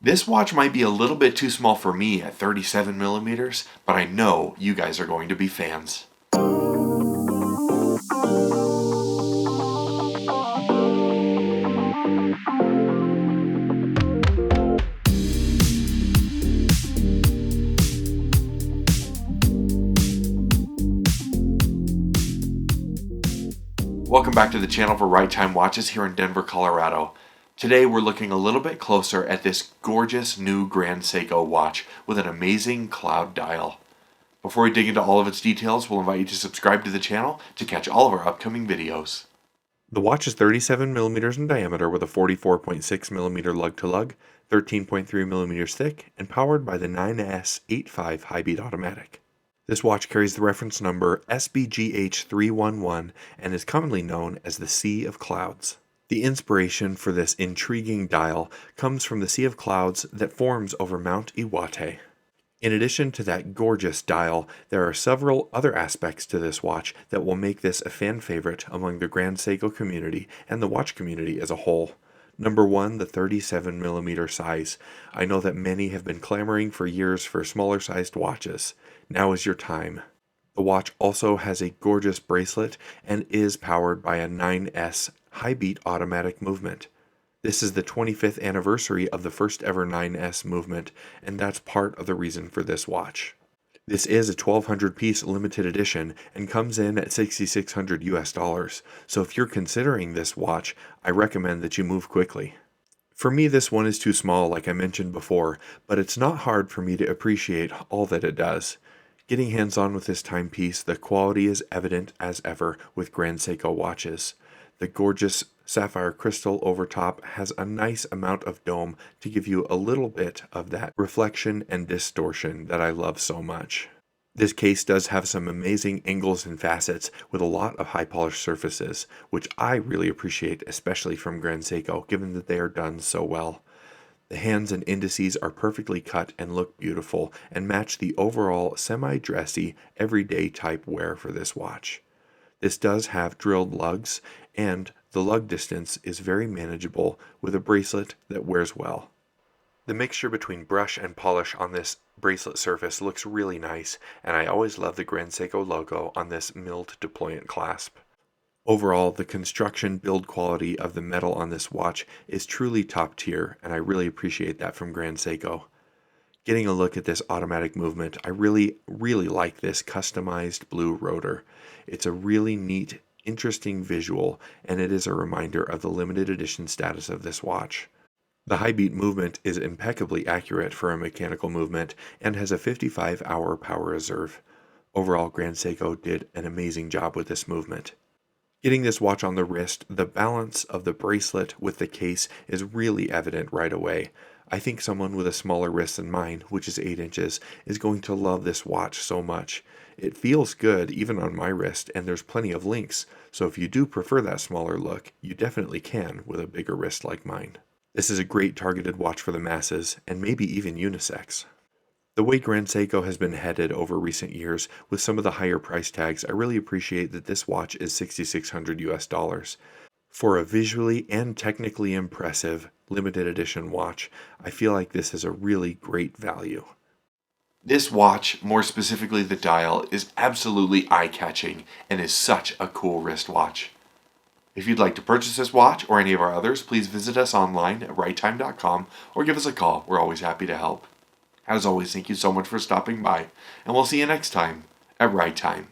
This watch might be a little bit too small for me at 37 millimeters, but I know you guys are going to be fans. Welcome back to the channel for Right Time Watches here in Denver, Colorado. Today we're looking a little bit closer at this gorgeous new Grand Seiko watch with an amazing cloud dial. Before we dig into all of its details, we'll invite you to subscribe to the channel to catch all of our upcoming videos. The watch is 37 millimeters in diameter with a 44.6 millimeter lug-to-lug, 13.3 millimeters thick, and powered by the 9S85 Hi-Beat automatic. This watch carries the reference number SBGH311 and is commonly known as the Sea of Clouds. The inspiration for this intriguing dial comes from the Sea of Clouds that forms over Mount Iwate. In addition to that gorgeous dial, there are several other aspects to this watch that will make this a fan favorite among the Grand Seiko community and the watch community as a whole. Number one, the 37 millimeter size. I know that many have been clamoring for years for smaller sized watches. Now is your time. The watch also has a gorgeous bracelet and is powered by a 9S Hi-Beat automatic movement. This is the 25th anniversary of the first ever 9S movement, and that's part of the reason for this watch. This is a 1,200 piece limited edition and comes in at $6,600 US, so if you're considering this watch, I recommend that you move quickly. For me, this one is too small, like I mentioned before, but it's not hard for me to appreciate all that it does. Getting hands-on with this timepiece, the quality is evident as ever with Grand Seiko watches. The gorgeous sapphire crystal over top has a nice amount of dome to give you a little bit of that reflection and distortion that I love so much. This case does have some amazing angles and facets with a lot of high polished surfaces, which I really appreciate, especially from Grand Seiko, given that they are done so well. The hands and indices are perfectly cut and look beautiful and match the overall semi-dressy, everyday type wear for this watch. This does have drilled lugs, and the lug distance is very manageable with a bracelet that wears well. The mixture between brush and polish on this bracelet surface looks really nice, and I always love the Grand Seiko logo on this milled deployant clasp. Overall, the construction build quality of the metal on this watch is truly top tier, and I really appreciate that from Grand Seiko. Getting a look at this automatic movement, I really like this customized blue rotor. It's a really neat, interesting visual, and it is a reminder of the limited edition status of this watch. The Hi-Beat movement is impeccably accurate for a mechanical movement and has a 55-hour power reserve. Overall, Grand Seiko did an amazing job with this movement. Getting this watch on the wrist, the balance of the bracelet with the case is really evident right away. I think someone with a smaller wrist than mine, which is 8 inches, is going to love this watch so much. It feels good even on my wrist, and there's plenty of links, so if you do prefer that smaller look, you definitely can with a bigger wrist like mine. This is a great targeted watch for the masses, and maybe even unisex. The way Grand Seiko has been headed over recent years with some of the higher price tags, I really appreciate that this watch is $6,600 US. For a visually and technically impressive limited edition watch, I feel like this is a really great value. This watch, more specifically the dial, is absolutely eye-catching and is such a cool wristwatch. If you'd like to purchase this watch or any of our others, please visit us online at righttime.com or give us a call. We're always happy to help. As always, thank you so much for stopping by, and we'll see you next time at Right Time.